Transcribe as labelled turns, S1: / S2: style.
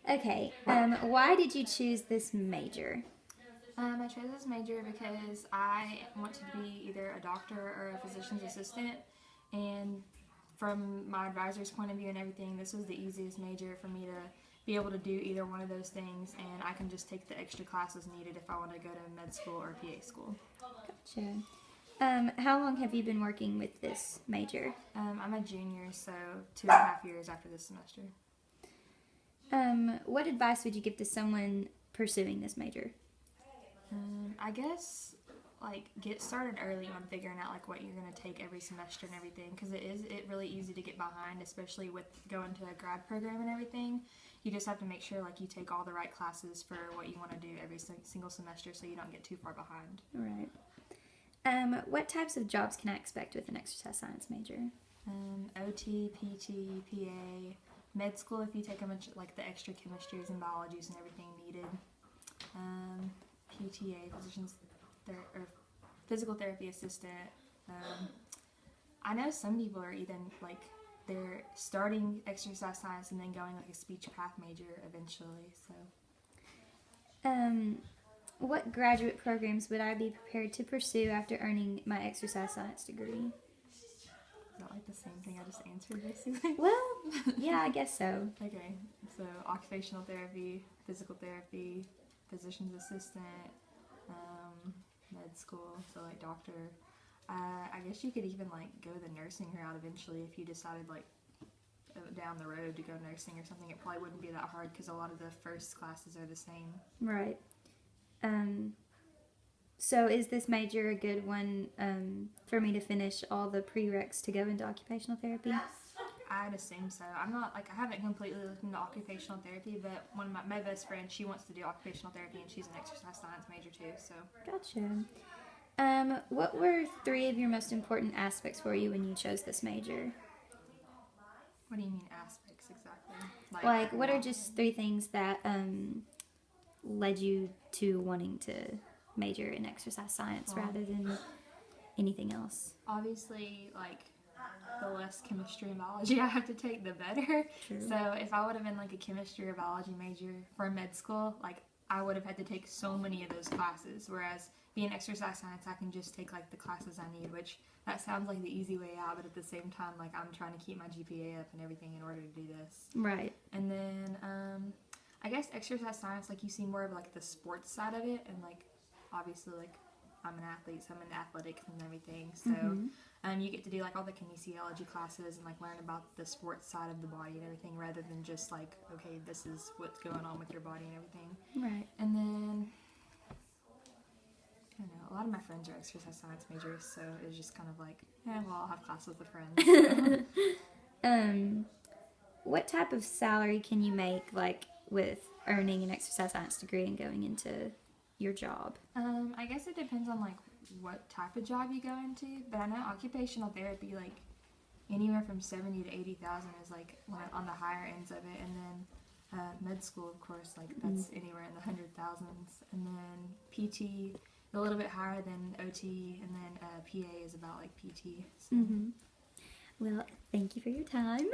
S1: Okay, why did you choose this major?
S2: I chose this major because I want to be either a doctor or a physician's assistant, and from my advisor's point of view and everything, this was the easiest major for me to be able to do either one of those things, and I can just take the extra classes needed if I want to go to med school or PA school.
S1: Gotcha. How long have you been working with this major?
S2: I'm a junior, so 2.5 years after this semester.
S1: What advice would you give to someone pursuing this major?
S2: I guess get started early on figuring out what you're going to take every semester and everything, because it really easy to get behind, especially with going to a grad program and everything. You just have to make sure you take all the right classes for what you want to do every single semester, so you don't get too far behind.
S1: Right. What types of jobs can I expect with an exercise science major?
S2: OT, PT, PA, med school if you take a bunch the extra chemistries and biologies and everything needed. PTA, or physical therapy assistant. I know some people are even they're starting exercise science and then going a speech path major eventually. So,
S1: what graduate programs would I be prepared to pursue after earning my exercise science degree?
S2: Is that the same thing I just answered basically?
S1: Well, yeah, I guess so.
S2: Okay, so occupational therapy, physical therapy, physician's assistant, med school, so doctor. I guess you could even go the nursing route eventually if you decided down the road to go nursing or something. It probably wouldn't be that hard because a lot of the first classes are the same.
S1: Right. So is this major a good one for me to finish all the prereqs to go into occupational therapy?
S2: I'd assume so. I'm not I haven't completely looked into occupational therapy, but one of my best friends, she wants to do occupational therapy and she's an exercise science major too. So
S1: gotcha. What were 3 of your most important aspects for you when you chose this major?
S2: What do you mean aspects exactly?
S1: What are just 3 things that led you to wanting to major in exercise science rather than anything else?
S2: Obviously, the less chemistry and biology I have to take, the better.
S1: True.
S2: So if I would have been a chemistry or biology major for med school, I would have had to take so many of those classes, whereas being exercise science, I can just take the classes I need, which that sounds like the easy way out, but at the same time, I'm trying to keep my GPA up and everything in order to do this.
S1: Right.
S2: And then I guess exercise science, you see more of the sports side of it, and obviously I'm an athlete, so I'm in athletics and everything, so you get to do all the kinesiology classes and learn about the sports side of the body and everything, rather than just okay, this is what's going on with your body and everything.
S1: Right.
S2: And then I don't know, a lot of my friends are exercise science majors, so it was just kind of I'll have class with a friend. So.
S1: What type of salary can you make with earning an exercise science degree and going into your job?
S2: I guess it depends on what type of job you go into, but I know occupational therapy anywhere from 70 to 80,000 is on the higher ends of it, and then med school, of course, that's anywhere in the 100,000s, and then PT a little bit higher than OT, and then PA is about PT. So.
S1: Well, thank you for your time.